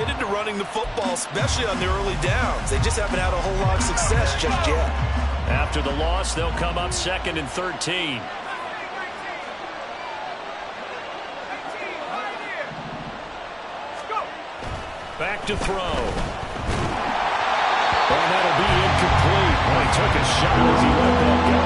committed to running the football, especially on the early downs. They just haven't had a whole lot of success just yet. After the loss, they'll come up 2nd and 13. Back to throw. And that'll be incomplete. Well, he took a shot as he let that go.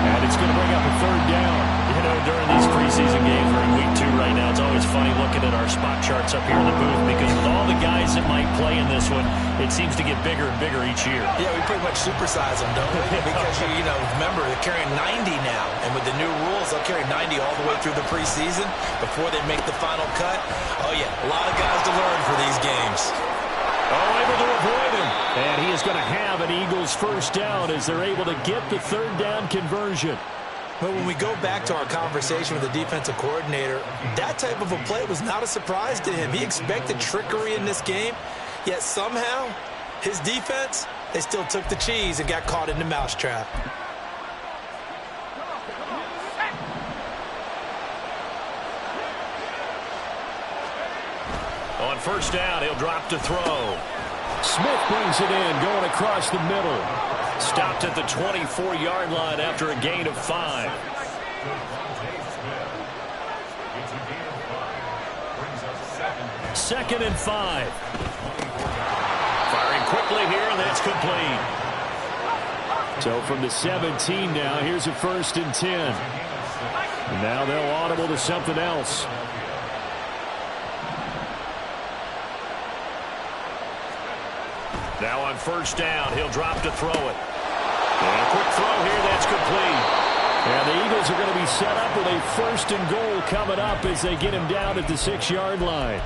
And it's going to bring up a 3rd down. You know, during these preseason games, we're in week 2 right now. It's always funny looking at our spot charts up here in the booth because with all the guys that might play in this one, it seems to get bigger and bigger each year. Yeah, we pretty much supersize them, don't we? Because, you know, remember, they're carrying 90 now. And with the new rules, they'll carry 90 all the way through the preseason before they make the final cut. Oh, yeah, a lot of guys to learn for these games. Oh, able to avoid him. And he is going to have an Eagles 1st down as they're able to get the 3rd down conversion. But when we go back to our conversation with the defensive coordinator, that type of a play was not a surprise to him. He expected trickery in this game, yet somehow his defense, they still took the cheese and got caught in the mousetrap. On 1st down, he'll drop to throw. Smith brings it in, going across the middle. Stopped at the 24-yard line after a gain of 5. Second and 5. Firing quickly here, and that's complete. So from the 17 now, here's a 1st and 10. And now they'll audible to something else. Now on 1st down, he'll drop to throw it. And a quick throw here, that's complete. And the Eagles are going to be set up with a 1st and goal coming up as they get him down at the 6-yard line.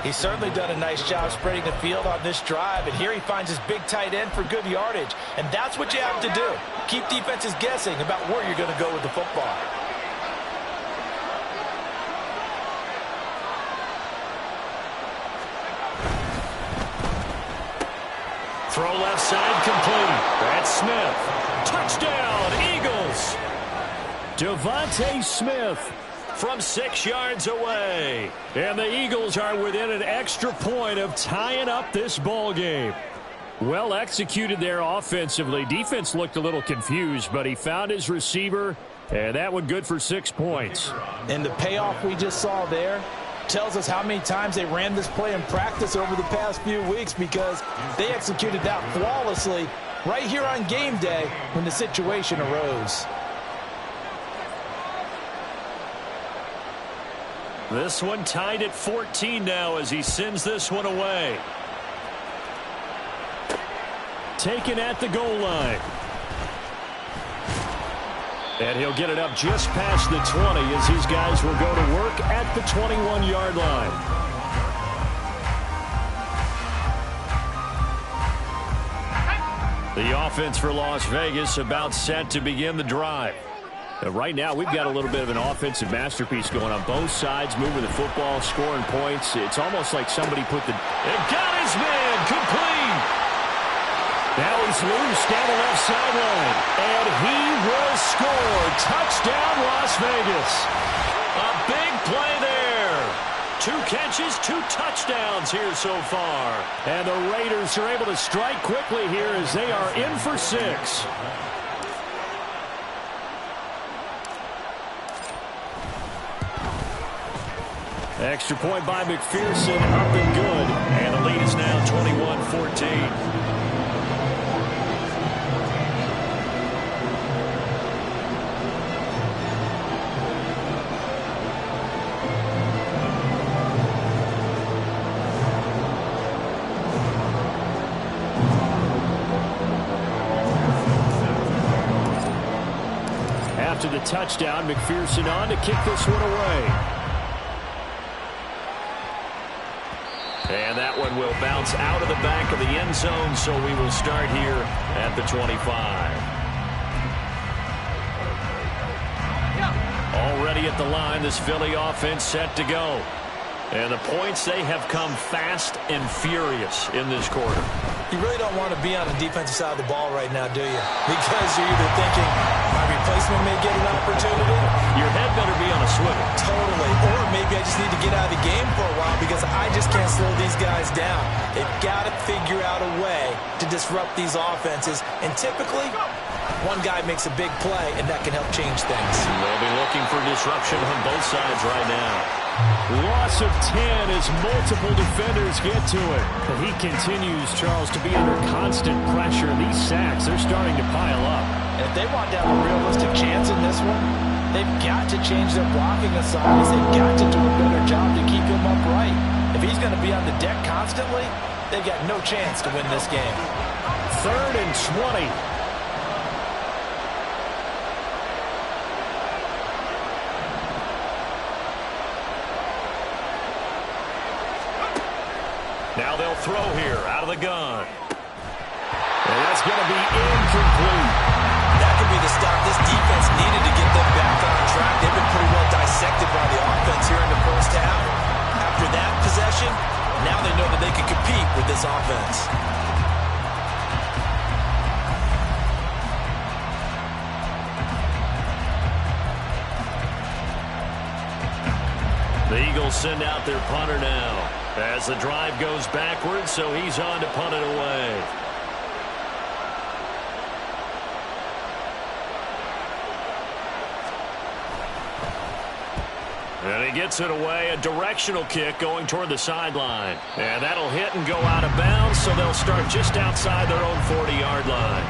He's certainly done a nice job spreading the field on this drive, and here he finds his big tight end for good yardage. And that's what you have to do. Keep defenses guessing about where you're going to go with the football. Throw left side complete. That's Smith. Touchdown, Eagles. Devontae Smith from 6 yards away. And the Eagles are within an extra point of tying up this ball game. Well executed there offensively. Defense looked a little confused, but he found his receiver, and that one good for 6 points. And the payoff we just saw there tells us how many times they ran this play in practice over the past few weeks, because they executed that flawlessly right here on game day when the situation arose. This one tied at 14 now as he sends this one away. Taken at the goal line. And he'll get it up just past the 20 as these guys will go to work at the 21-yard line. The offense for Las Vegas about set to begin the drive. Right now, we've got a little bit of an offensive masterpiece going on both sides, moving the football, scoring points. It's almost like somebody put the... And got his man complete! Now he's loose down the left sideline. And he will score. Touchdown, Las Vegas. A big play there. 2 catches, 2 touchdowns here so far. And the Raiders are able to strike quickly here as they are in for 6. Extra point by McPherson, up and good. And the lead is now 21-14. After the touchdown, McPherson on to kick this one away. And that one will bounce out of the back of the end zone, so we will start here at the 25. Already at the line, this Philly offense set to go. And the points, they have come fast and furious in this quarter. You really don't want to be on the defensive side of the ball right now, do you? Because you're either thinking, my replacement may get an opportunity. Your head better be on a swivel. Totally. Or maybe I just need to get out of the game for a while because I just can't slow these guys down. They've got to figure out a way to disrupt these offenses. And typically, one guy makes a big play, and that can help change things. They'll be looking for disruption on both sides right now. Loss of 10 as multiple defenders get to it. But he continues, Charles, to be under constant pressure. These sacks, they're starting to pile up. And if they want to have a realistic chance in this one, they've got to change their blocking assignments. They've got to do a better job to keep him upright. If he's going to be on the deck constantly, they've got no chance to win this game. 3rd and 20. Now they'll throw here out of the gun. And that's going to be incomplete. That could be the stop this defense needed to get them back on track. They've been pretty well dissected by the offense here in the first half. After that possession, now they know that they can compete with this offense. The Eagles send out their punter now as the drive goes backwards, so he's on to punt it away. And he gets it away, a directional kick going toward the sideline. And that'll hit and go out of bounds, so they'll start just outside their own 40-yard line.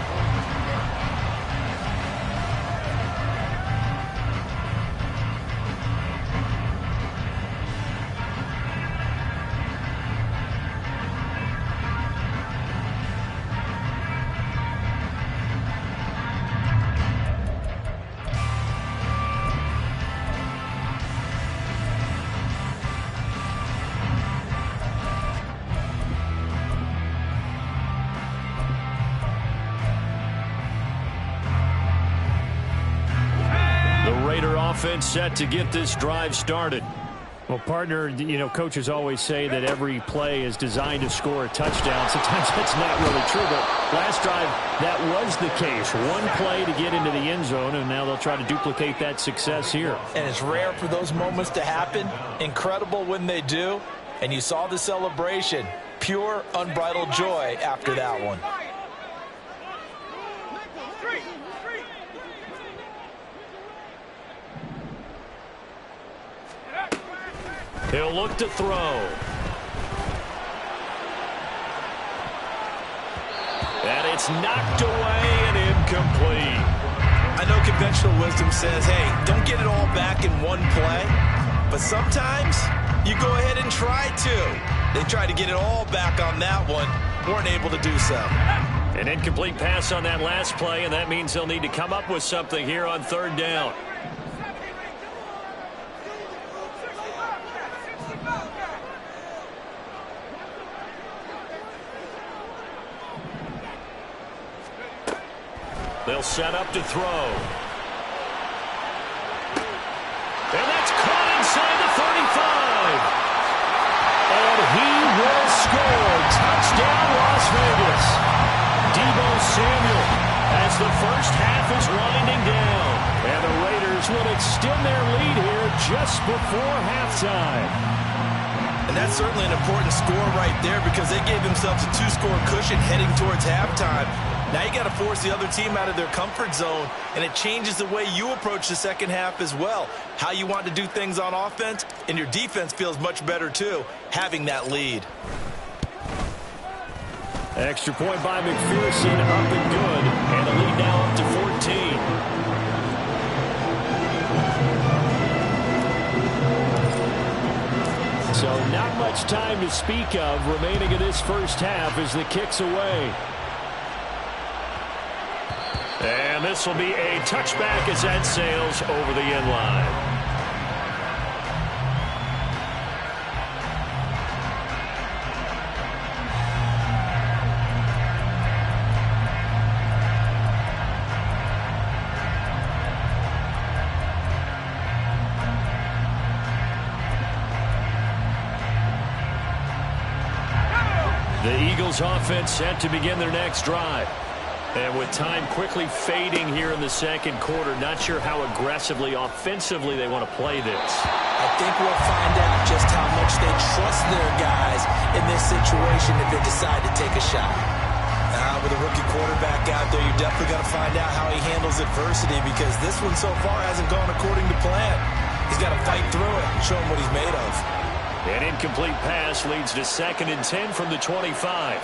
Offense set to get this drive started. Well, partner, you know, coaches always say that every play is designed to score a touchdown. Sometimes that's not really true, but last drive, that was the case. One play to get into the end zone, and now they'll try to duplicate that success here. And it's rare for those moments to happen. Incredible when they do. And you saw the celebration. Pure, unbridled joy after that one. He'll look to throw. And it's knocked away and incomplete. I know conventional wisdom says, hey, don't get it all back in one play. But sometimes you go ahead and try to. They tried to get it all back on that one. Weren't able to do so. An incomplete pass on that last play, and that means they'll need to come up with something here on 3rd down. They'll set up to throw. And that's caught inside the 35. And he will score. Touchdown, Las Vegas. Deebo Samuel as the first half is winding down. And the Raiders will extend their lead here just before halftime. And that's certainly an important score right there because they gave themselves a 2-score cushion heading towards halftime. Now you got to force the other team out of their comfort zone, and it changes the way you approach the second half as well. How you want to do things on offense, and your defense feels much better too, having that lead. Extra point by McPherson, up and good, and the lead now up to 14. So not much time to speak of remaining in this first half as the kick's away. And this will be a touchback as that sails over the end line. The Eagles offense set to begin their next drive. And with time quickly fading here in the second quarter, not sure how aggressively, offensively they want to play this. I think we'll find out just how much they trust their guys in this situation if they decide to take a shot. With a rookie quarterback out there, you're definitely going to find out how he handles adversity because this one so far hasn't gone according to plan. He's got to fight through it and show him what he's made of. An incomplete pass leads to 2nd and 10 from the 25.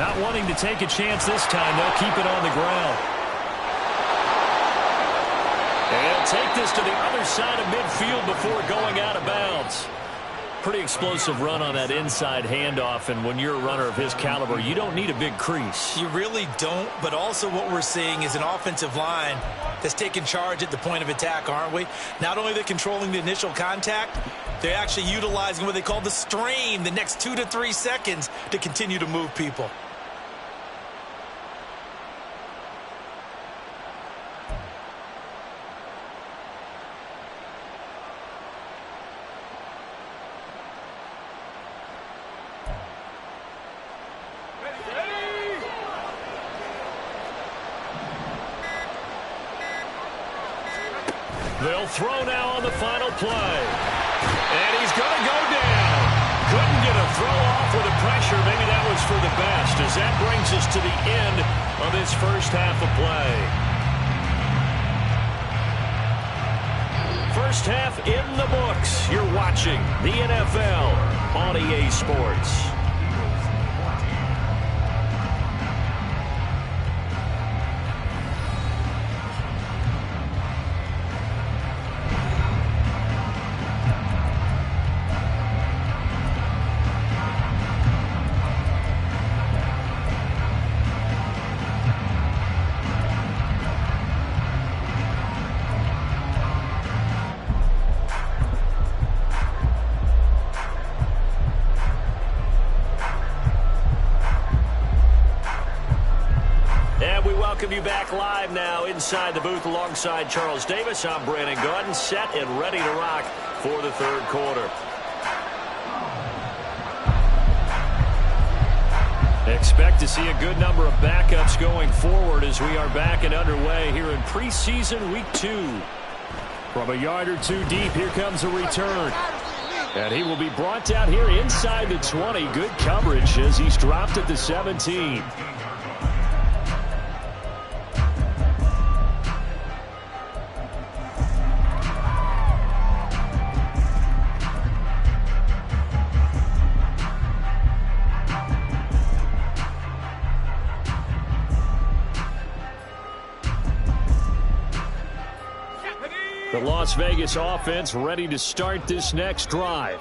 Not wanting to take a chance this time, they'll keep it on the ground. And they'll take this to the other side of midfield before going out of bounds. Pretty explosive run on that inside handoff, and when you're a runner of his caliber, you don't need a big crease. You really don't, but also what we're seeing is an offensive line that's taking charge at the point of attack, aren't we? Not only are they controlling the initial contact, they're actually utilizing what they call the strain, the next 2 to 3 seconds, to continue to move people. They'll throw now on the final play. And he's going to go down. Couldn't get a throw off with the pressure. Maybe that was for the best, as that brings us to the end of this first half of play. First half in the books. You're watching the NFL on EA Sports. Welcome you back live now inside the booth alongside Charles Davis. I'm Brandon Gaudin, set and ready to rock for the third quarter. Expect to see a good number of backups going forward as we are back and underway here in preseason week 2. From a yard or two deep, here comes a return. And he will be brought down here inside the 20. Good coverage as he's dropped at the 17. The Las Vegas offense ready to start this next drive.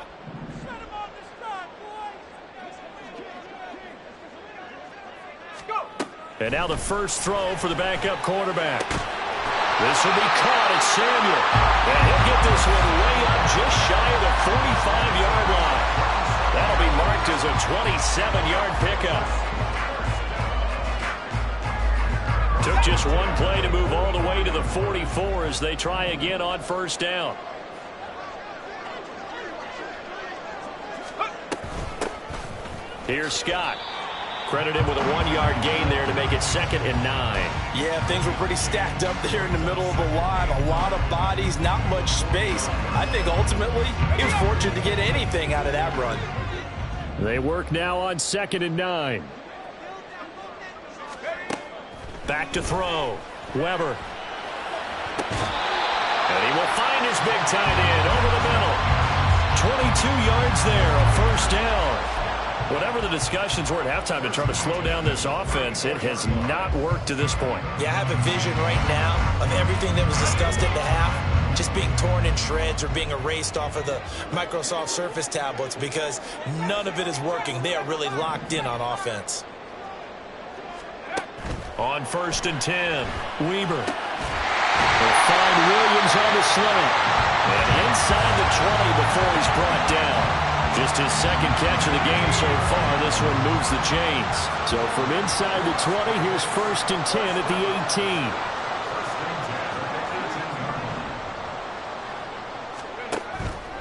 And now the first throw for the backup quarterback. This will be caught at Samuel. And he'll get this one way up just shy of the 45-yard line. That'll be marked as a 27-yard pickup. Took just one play to move all the way to the 44 as they try again on first down. Here's Scott. Credited with a 1-yard gain there to make it 2nd and 9. Yeah, things were pretty stacked up there in the middle of the line. A lot of bodies, not much space. I think ultimately he was fortunate to get anything out of that run. They work now on 2nd and 9. Back to throw. Weber. And he will find his big tight end over the middle. 22 yards there, a first down. Whatever the discussions were at halftime to try to slow down this offense, it has not worked to this point. Yeah, I have a vision right now of everything that was discussed at the half just being torn in shreds or being erased off of the Microsoft Surface tablets because none of it is working. They are really locked in on offense. On 1st and 10, Weber. They'll find Williams on the slant. And inside the 20 before he's brought down. Just his 2nd catch of the game so far. This one moves the chains. So from inside the 20, here's 1st and 10 at the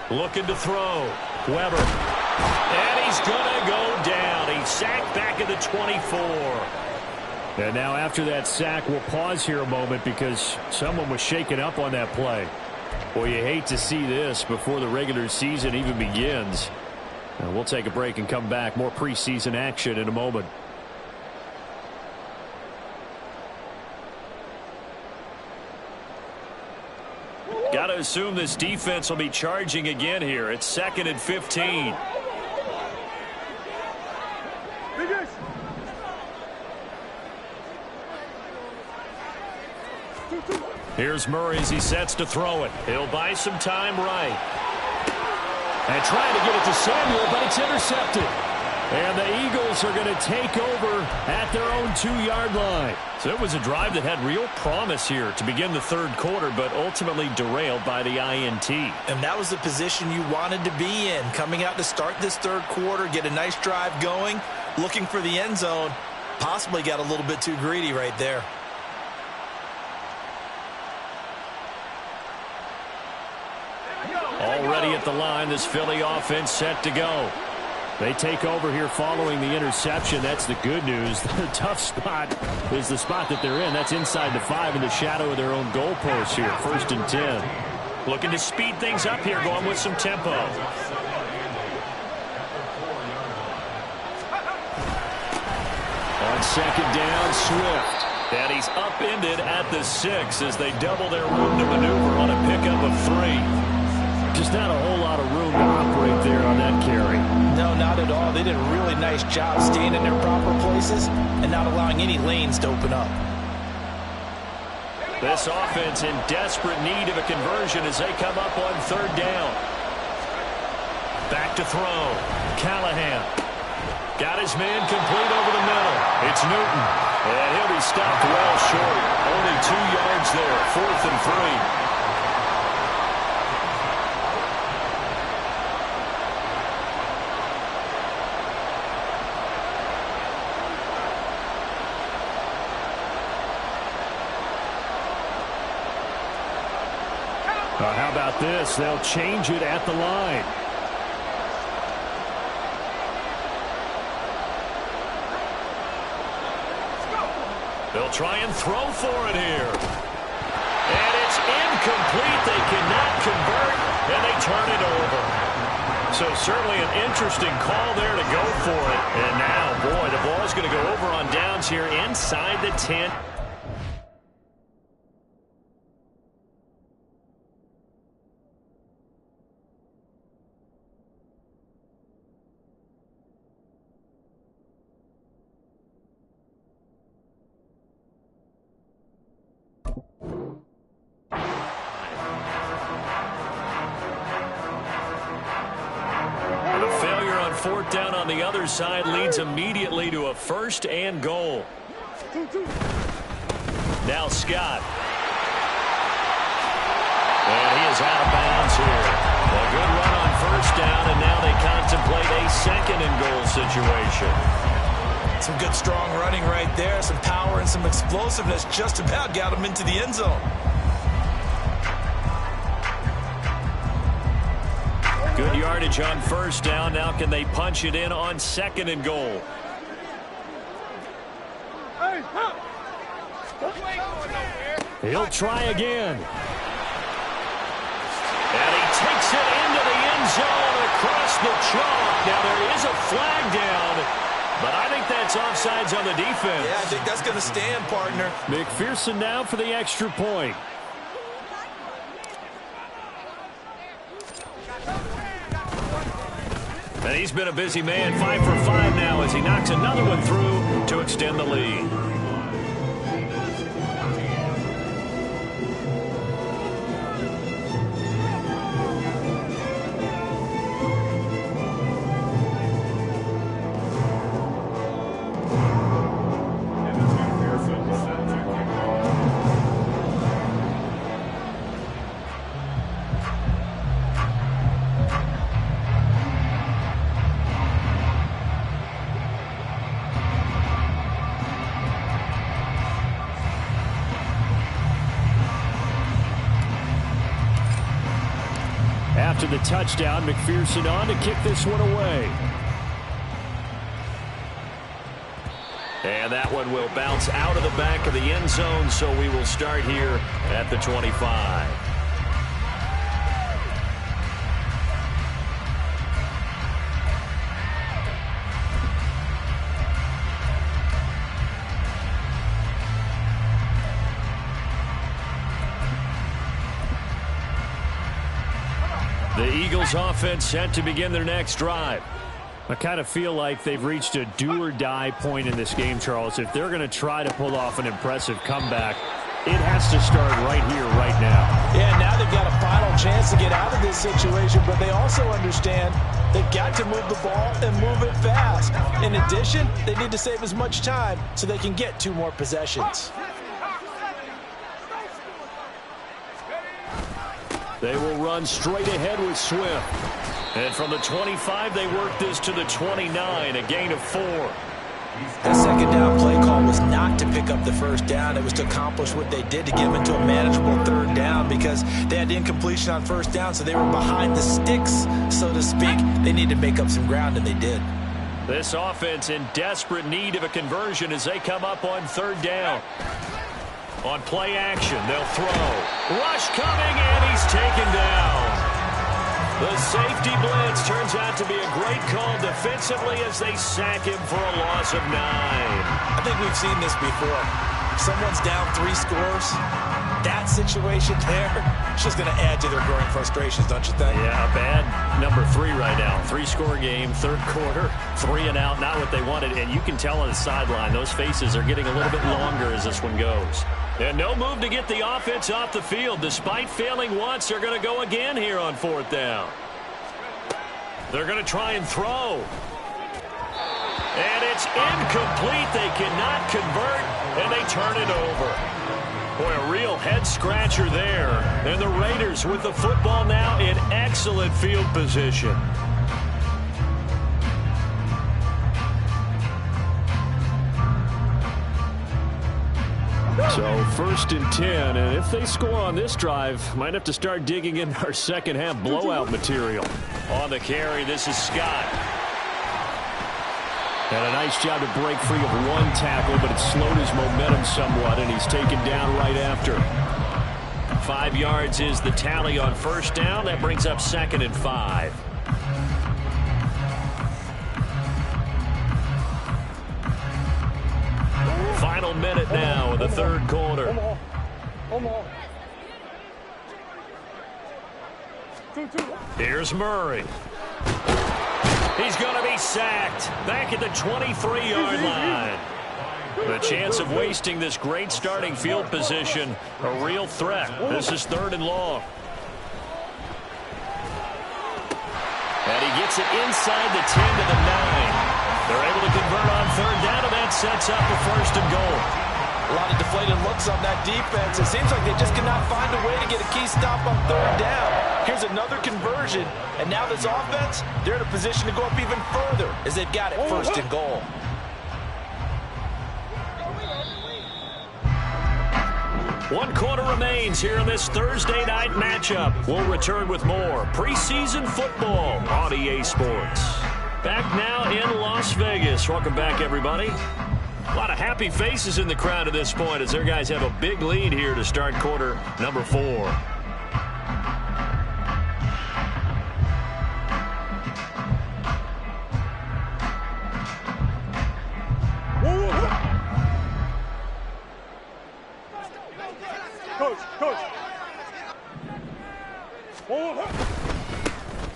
18. Looking to throw. Weber. And he's going to go down. He's sacked back at the 24. And now after that sack, we'll pause here a moment because someone was shaken up on that play. Boy, you hate to see this before the regular season even begins. Now we'll take a break and come back. More preseason action in a moment. Got to assume this defense will be charging again here. It's 2nd and 15. Here's Murray as he sets to throw it. He'll buy some time right. And trying to get it to Samuel, but it's intercepted. And the Eagles are going to take over at their own 2-yard line. So it was a drive that had real promise here to begin the third quarter, but ultimately derailed by the INT. And that was the position you wanted to be in. Coming out to start this third quarter, get a nice drive going, looking for the end zone. Possibly got a little bit too greedy right there. Already at the line, this Philly offense set to go. They take over here following the interception. That's the good news. The tough spot is the spot that they're in. That's inside the 5 in the shadow of their own goalpost here. 1st and 10. Looking to speed things up here, going with some tempo. On 2nd down, Swift. And he's upended at the 6 as they double their room to maneuver on a pickup of 3. Just not a whole lot of room to operate there on that carry. No, not at all. They did a really nice job staying in their proper places and not allowing any lanes to open up. This offense in desperate need of a conversion as they come up on 3rd down. Back to throw. Callahan. Got his man complete over the middle. It's Newton. And he'll be stopped well short. Only 2 yards there. 4th and 3. How about this? They'll change it at the line. They'll try and throw for it here. And it's incomplete. They cannot convert, and they turn it over. So certainly an interesting call there to go for it. And now, boy, the ball is going to go over on downs here inside the 10. Down on the other side leads immediately to a 1st and goal. Now Scott. And he is out of bounds here. A good run on 1st down, and now they contemplate a 2nd and goal situation. Some good strong running right there. Some power and some explosiveness just about got him into the end zone. Good yardage on 1st down. Now can they punch it in on 2nd and goal? He'll try again. And he takes it into the end zone across the chalk. Now there is a flag down, but I think that's offsides on the defense. Yeah, I think that's going to stand, partner. McPherson now for the extra point. And he's been a busy man, 5 for 5 now as he knocks another one through to extend the lead. after the touchdown. McPherson on to kick this one away. And that one will bounce out of the back of the end zone, so we will start here at the 25. The Eagles offense set to begin their next drive. I kind of feel like they've reached a do-or-die point in this game, Charles. If they're going to try to pull off an impressive comeback, it has to start right here, right now. Yeah, now they've got a final chance to get out of this situation, but they also understand they've got to move the ball and move it fast. In addition, they need to save as much time so they can get 2 more possessions. They will run straight ahead with Swift. And from the 25, they work this to the 29, a gain of 4. That second down play call was not to pick up the first down. It was to accomplish what they did to get them into a manageable 3rd down because they had incompletion on 1st down, so they were behind the sticks, so to speak. They need to make up some ground, and they did. This offense in desperate need of a conversion as they come up on 3rd down. On play action, they'll throw. Rush coming, and he's taken down. The safety blitz turns out to be a great call defensively as they sack him for a loss of 9. I think we've seen this before. Someone's down 3 scores. That situation there, it's just going to add to their growing frustrations, don't you think? Yeah, bad number 3 right now. 3-score game, 3rd quarter, 3 and out, not what they wanted. And you can tell on the sideline, those faces are getting a little bit longer as this one goes. And no move to get the offense off the field. Despite failing once, they're going to go again here on 4th down. They're going to try and throw. And it's incomplete. They cannot convert, and they turn it over. Boy, a real head-scratcher there. And the Raiders with the football now in excellent field position. So 1st and 10, and if they score on this drive, might have to start digging in our second-half blowout material. On the carry, this is Scott. And a nice job to break free of 1 tackle, but it slowed his momentum somewhat, and he's taken down right after. 5 yards is the tally on 1st down. That brings up 2nd and 5. Final minute now in the 3rd quarter. Here's Murray. He's going to be sacked back at the 23-yard line. The chance of wasting this great starting field position, a real threat. This is 3rd and long. And he gets it inside the 10 to the 9. They're able to convert on 3rd down, and that sets up a 1st and goal. A lot of deflated looks on that defense. It seems like they just cannot find a way to get a key stop on 3rd down. Here's another conversion, and now this offense, they're in a position to go up even further as they've got it 1st and goal. One quarter remains here in this Thursday night matchup. We'll return with more preseason football on EA Sports. Back now in Las Vegas. Welcome back, everybody. A lot of happy faces in the crowd at this point as their guys have a big lead here to start quarter number 4.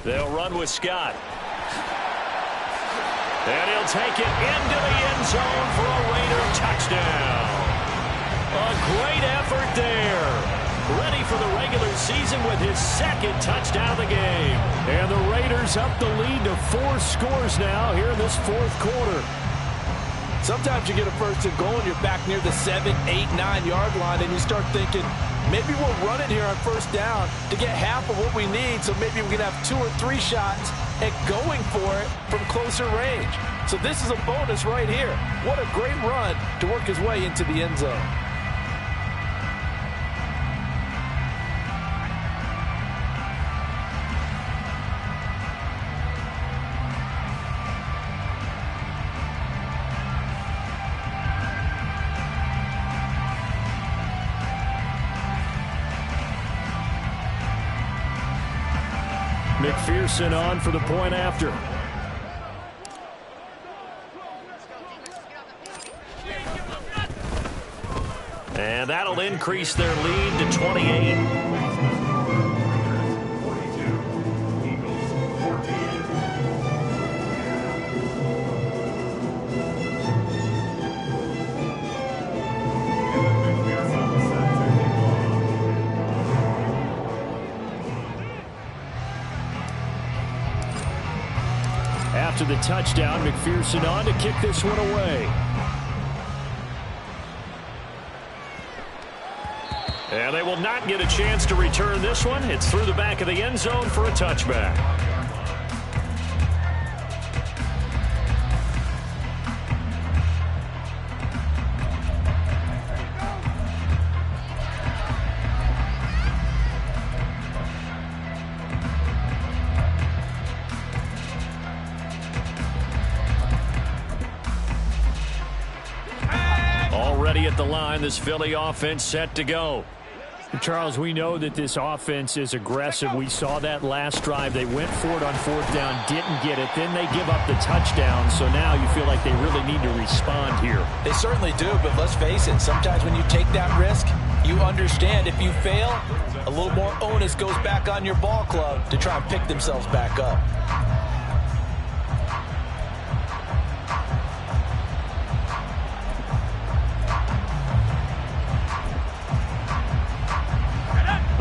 They'll run with Scott. And he'll take it into the end zone for a Raider touchdown. A great effort there. Ready for the regular season with his 2nd touchdown of the game. And the Raiders up the lead to 4 scores now here in this 4th quarter. Sometimes you get a 1st and goal and you're back near the 7, 8, 9-yard line, and you start thinking, maybe we'll run it here on 1st down to get half of what we need, so maybe we can have 2 or 3 shots at going for it from closer range. So this is a bonus right here. What a great run to work his way into the end zone. McPherson on for the point after. And that'll increase their lead to 28. After the touchdown, McPherson on to kick this one away. And they will not get a chance to return this one. It's through the back of the end zone for a touchback. Already at the line, this Philly offense set to go. Charles, we know that this offense is aggressive. We saw that last drive. They went for it on fourth down, didn't get it. Then they give up the touchdown. So now you feel like they really need to respond here. They certainly do, but let's face it. Sometimes when you take that risk, you understand if you fail, a little more onus goes back on your ball club to try and pick themselves back up.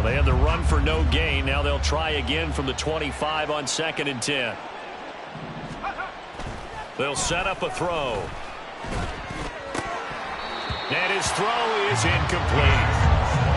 They had the run for no gain. Now they'll try again from the 25 on 2nd and 10. They'll set up a throw. And his throw is incomplete.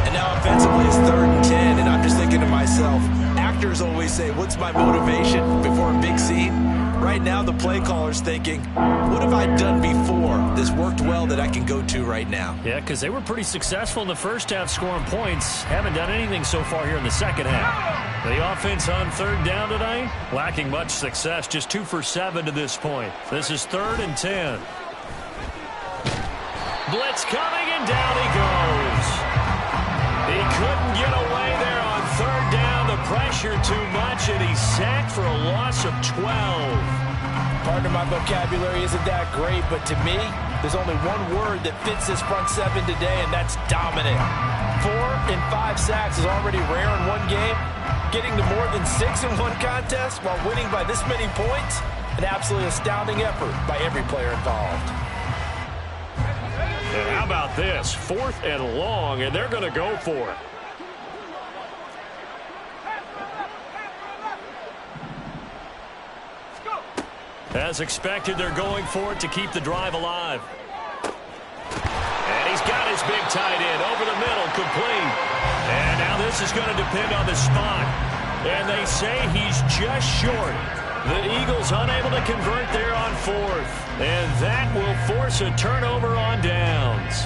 And now offensively it's 3rd and 10, and I'm just thinking to myself, actors always say, what's my motivation before a big scene? Right now the play caller's thinking, what have I done before this worked well that I can go to right now? Yeah, because they were pretty successful in the first half scoring points. Haven't done anything so far here in the second half. The offense on 3rd down tonight, lacking much success, just 2 for 7 to this point. This is 3rd and 10. Blitz coming, and down he goes. He couldn't get away there on 3rd down. The pressure too much, and he's sacked for a loss of 12. Pardon my vocabulary isn't that great, but to me, there's only one word that fits this front seven today, and that's dominant. 4 and 5 sacks is already rare in one game. Getting to more than 6 in one contest while winning by this many points, an absolutely astounding effort by every player involved. And how about this? 4th and long, and they're going to go for it. As expected, they're going for it to keep the drive alive. And he's got his big tight end over the middle, complete. And now this is going to depend on the spot. And they say he's just short. The Eagles unable to convert there on 4th. And that will force a turnover on downs.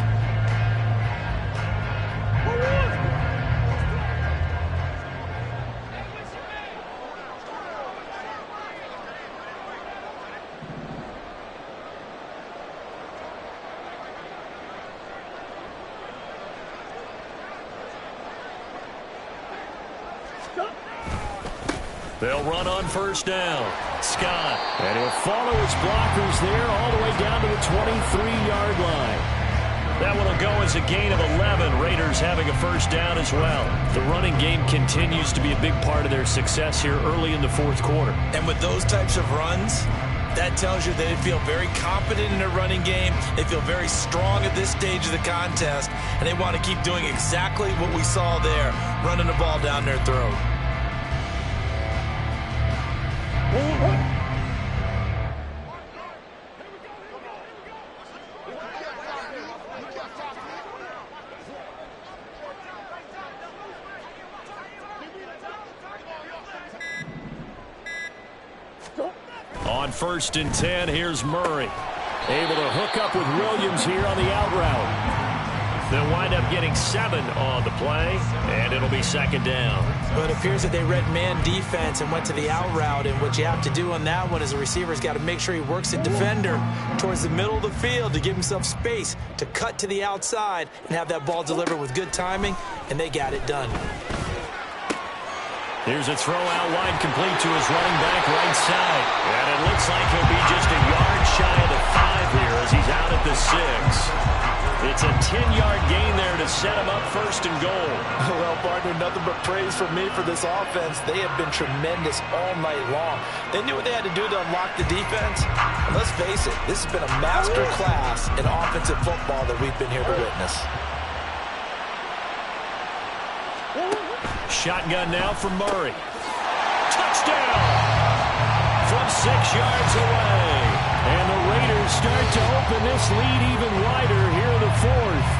They'll run on 1st down. Scott. And he'll follow his blockers there all the way down to the 23-yard line. That one will go as a gain of 11. Raiders having a 1st down as well. The running game continues to be a big part of their success here early in the 4th quarter. And with those types of runs, that tells you they feel very confident in their running game. They feel very strong at this stage of the contest, and they want to keep doing exactly what we saw there, running the ball down their throat. On 1st and 10, here's Murray. Able to hook up with Williams here on the out route. They'll wind up getting 7 on the play, and it'll be 2nd down. But it appears that they read man defense and went to the out route, and what you have to do on that one is the receiver's got to make sure he works the defender towards the middle of the field to give himself space to cut to the outside and have that ball delivered with good timing, and they got it done. Here's a throw out wide, complete to his running back right side. And it looks like he'll be just a yard shy of the 5 here as he's out at the 6. It's a 10-yard gain there to set him up first and goal. Well, partner, nothing but praise from me for this offense. They have been tremendous all night long. They knew what they had to do to unlock the defense. And let's face it, this has been a master class in offensive football that we've been here to witness. Shotgun now for Murray. Touchdown! From 6 yards away. And the Raiders start to open this lead even wider here in the 4th.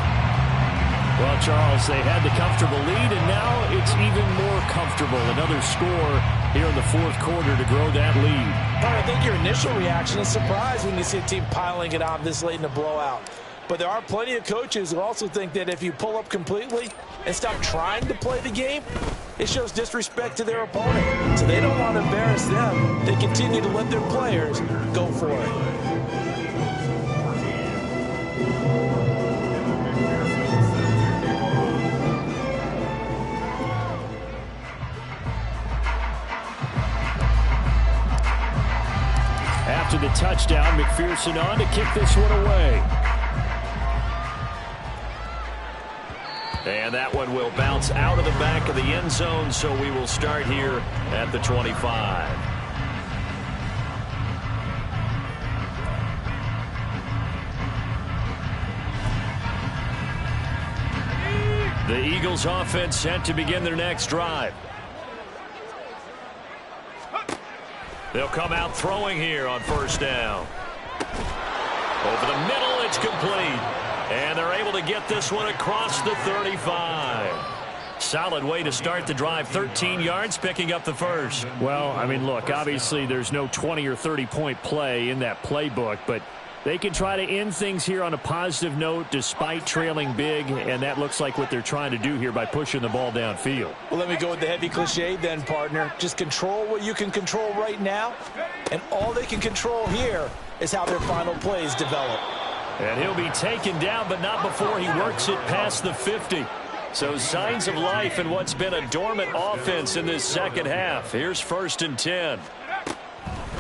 Well, Charles, they had the comfortable lead, and now it's even more comfortable. Another score here in the 4th quarter to grow that lead. I think your initial reaction is surprise when you see a team piling it on this late in the blowout. But there are plenty of coaches who also think that if you pull up completely and stop trying to play the game, it shows disrespect to their opponent. So they don't want to embarrass them. They continue to let their players go for it. After the touchdown, McPherson on to kick this one away. And that one will bounce out of the back of the end zone, so we will start here at the 25. The Eagles offense set to begin their next drive. They'll come out throwing here on first down. Over the middle, it's complete. And they're able to get this one across the 35. Solid way to start the drive. 13 yards, picking up the first. Well, I mean, look, obviously there's no 20 or 30-point play in that playbook, but they can try to end things here on a positive note despite trailing big, and that looks like what they're trying to do here by pushing the ball downfield. Well, let me go with the heavy cliche then, partner. Just control what you can control right now, and all they can control here is how their final plays develop. And he'll be taken down, but not before he works it past the 50. So signs of life in what's been a dormant offense in this second half. Here's 1st and 10.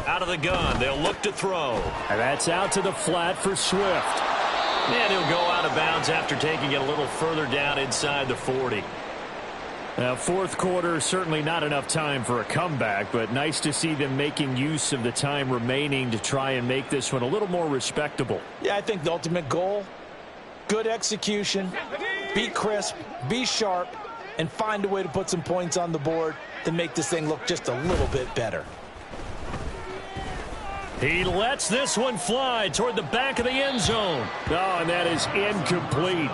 Out of the gun, they'll look to throw. And that's out to the flat for Swift. And he'll go out of bounds after taking it a little further down inside the 40. Now, 4th quarter, certainly not enough time for a comeback, but nice to see them making use of the time remaining to try and make this one a little more respectable. Yeah, I think the ultimate goal, good execution, be crisp, be sharp, and find a way to put some points on the board to make this thing look just a little bit better. He lets this one fly toward the back of the end zone. Oh, and that is incomplete.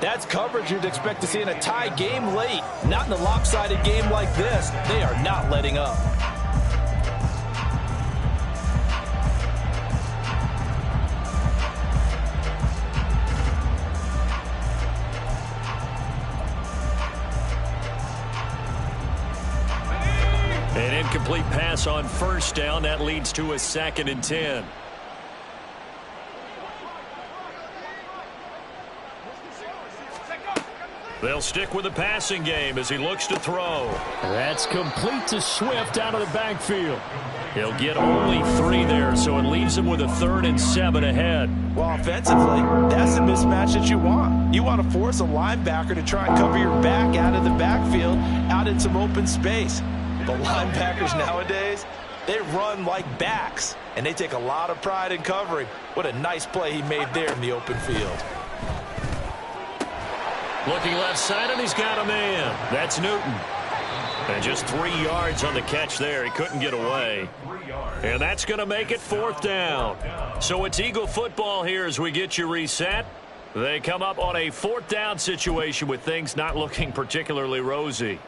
That's coverage you'd expect to see in a tie game late. Not in a lopsided game like this. They are not letting up. An incomplete pass on first down. That leads to a 2nd and 10. They'll stick with the passing game as he looks to throw. That's complete to Swift out of the backfield. He'll get only 3 there, so it leaves him with a 3rd and 7 ahead. Well, offensively, that's the mismatch that you want. You want to force a linebacker to try and cover your back out of the backfield, out in some open space. But linebackers nowadays, they run like backs, and they take a lot of pride in covering. What a nice play he made there in the open field. Looking left side, and he's got a man. That's Newton. And just 3 yards on the catch there. He couldn't get away. And that's going to make it 4th down. So it's Eagle football here as we get you reset. They come up on a 4th down situation with things not looking particularly rosy.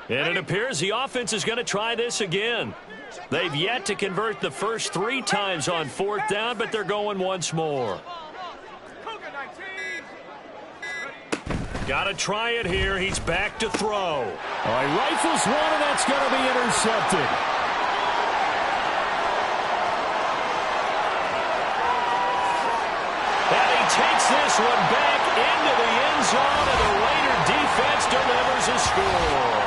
And it appears the offense is going to try this again. They've yet to convert the first 3 times on 4th down, but they're going once more. Got to try it here. He's back to throw. All right, rifles one, and that's going to be intercepted. And he takes this one back into the end zone, and the Raider defense delivers a score.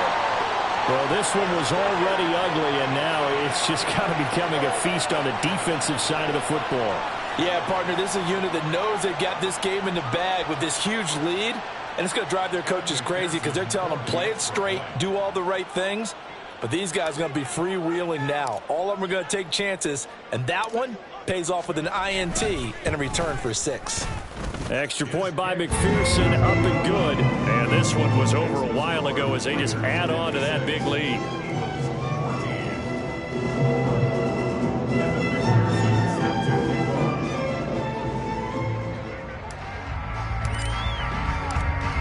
Well, this one was already ugly, and now it's just kind of becoming a feast on the defensive side of the football. Yeah, partner, this is a unit that knows they've got this game in the bag with this huge lead, and it's going to drive their coaches crazy because they're telling them, play it straight, do all the right things. But these guys are going to be freewheeling now. All of them are going to take chances, and that one pays off with an INT and a return for 6. Extra point by McPherson, up and good. And this one was over a while ago as they just add on to that big lead.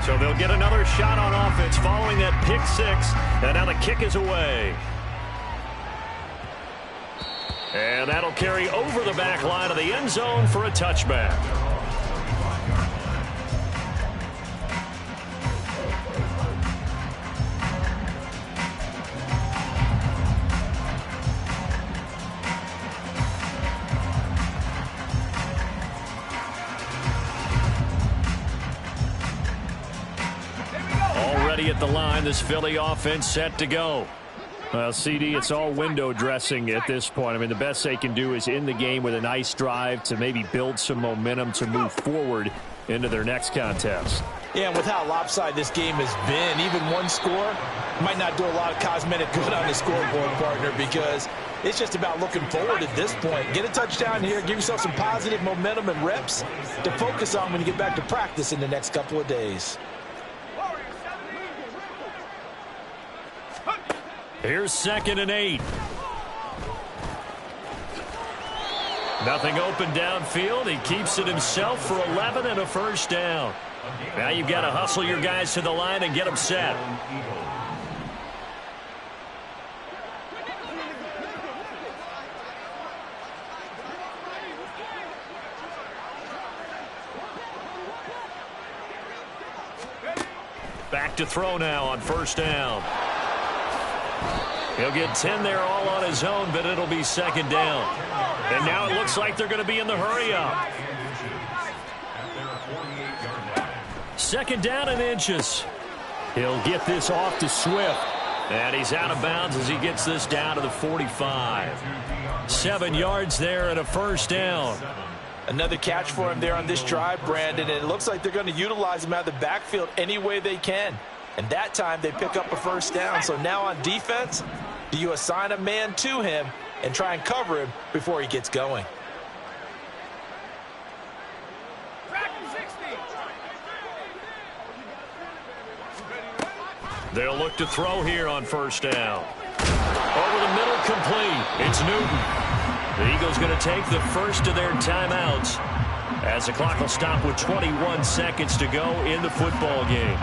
So they'll get another shot on offense following that pick 6. And now the kick is away. And that'll carry over the back line of the end zone for a touchback. Already at the line, this Philly offense set to go. Well, CD, it's all window dressing at this point. I mean, the best they can do is in the game with a nice drive to maybe build some momentum to move forward into their next contest. Yeah, and with how lopsided this game has been, even one score might not do a lot of cosmetic good on the scoreboard, partner, because it's just about looking forward at this point. Get a touchdown here, give yourself some positive momentum and reps to focus on when you get back to practice in the next couple of days. Here's 2nd and 8. Nothing open downfield. He keeps it himself for 11 and a first down. Now you've got to hustle your guys to the line and get them set. Back to throw now on first down. He'll get 10 there all on his own, but it'll be 2nd down. And now it looks like they're going to be in the hurry-up. 2nd down and inches. He'll get this off to Swift. And he's out of bounds as he gets this down to the 45. 7 yards there and a first down. Another catch for him there on this drive, Brandon, and it looks like they're going to utilize him out of the backfield any way they can. And that time they pick up a first down. So now on defense, do you assign a man to him and try and cover him before he gets going? They'll look to throw here on first down. Over the middle, complete. It's Newton. The Eagles going to take the first of their timeouts as the clock will stop with 21 seconds to go in the football game.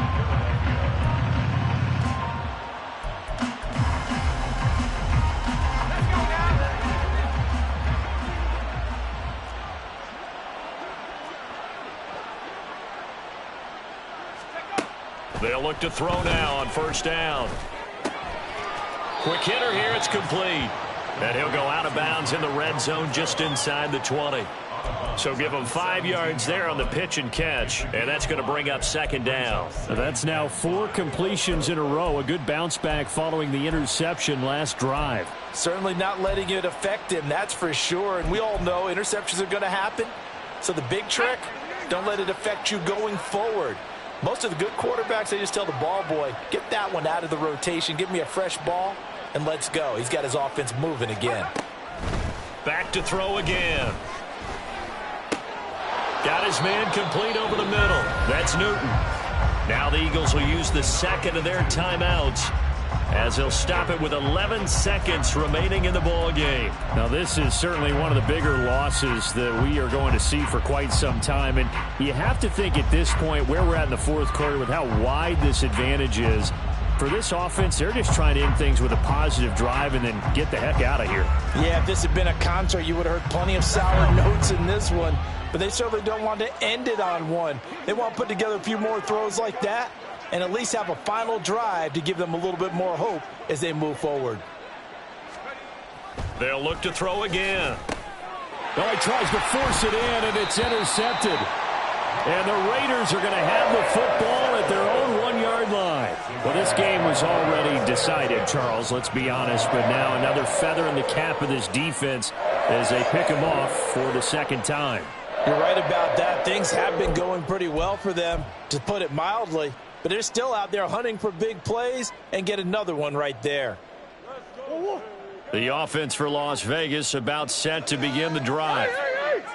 They'll look to throw now on first down. Quick hitter here, it's complete. And he'll go out of bounds in the red zone just inside the 20. So give him 5 yards there on the pitch and catch, and that's going to bring up 2nd down. That's now 4 completions in a row. A good bounce back following the interception last drive. Certainly not letting it affect him, that's for sure. And we all know interceptions are going to happen. So the big trick, don't let it affect you going forward. Most of the good quarterbacks, they just tell the ball boy, get that one out of the rotation, give me a fresh ball, and let's go. He's got his offense moving again. Back to throw again. Got his man complete over the middle. That's Newton. Now the Eagles will use the 2nd of their timeouts as they'll stop it with 11 seconds remaining in the ball game. Now this is certainly one of the bigger losses that we are going to see for quite some time. And you have to think at this point where we're at in the 4th quarter with how wide this advantage is. For this offense, they're just trying to end things with a positive drive and then get the heck out of here. Yeah, if this had been a concert, you would have heard plenty of sour notes in this one. but they certainly don't want to end it on one. They want to put together a few more throws like that and at least have a final drive to give them a little bit more hope as they move forward. They'll look to throw again. Well, he tries to force it in, and it's intercepted. And the Raiders are going to have the football at their own 1-yard line. Well, this game was already decided, Charles, let's be honest. But now another feather in the cap of this defense as they pick him off for the second time. You're right about that. Things have been going pretty well for them, to put it mildly. But they're still out there hunting for big plays and get another one right there. The offense for Las Vegas about set to begin the drive.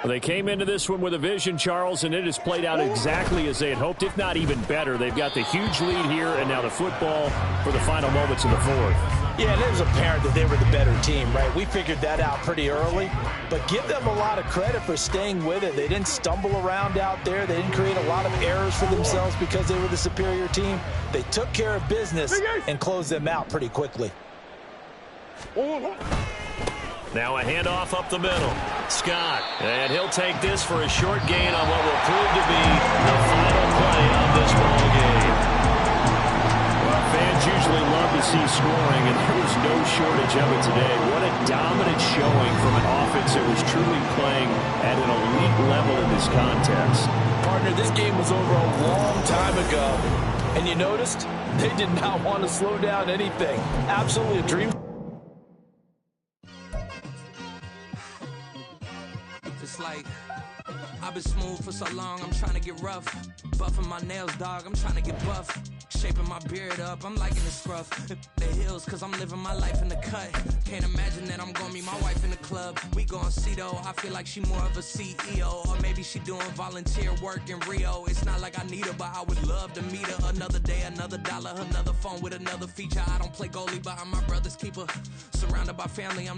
Well, they came into this one with a vision, Charles, and it has played out exactly as they had hoped, if not even better. They've got the huge lead here, and now the football for the final moments of the fourth. Yeah, and it was apparent that they were the better team, right? We figured that out pretty early, but give them a lot of credit for staying with it. They didn't stumble around out there. They didn't create a lot of errors for themselves because they were the superior team. They took care of business and closed them out pretty quickly. Now a handoff up the middle. Scott, and he'll take this for a short gain on what will prove to be the final play of this ball game. Well, fans usually love to see scoring, and there was no shortage of it today. What a dominant showing from an offense that was truly playing at an elite level in this contest. Partner, this game was over a long time ago, and you noticed they did not want to slow down anything. Absolutely a dream. It's like I've been smooth for so long, I'm trying to get rough. Buffing my nails, dog, I'm trying to get buff. Shaping my beard up, I'm liking the scruff. The hills, cause I'm living my life in the cut. Can't imagine that I'm gonna meet my wife in the club. We gon' see though, I feel like she more of a CEO. Or maybe she doing volunteer work in Rio. It's not like I need her, but I would love to meet her. Another day, another dollar, another phone with another feature. I don't play goalie, but I'm my brother's keeper. Surrounded by family, I'm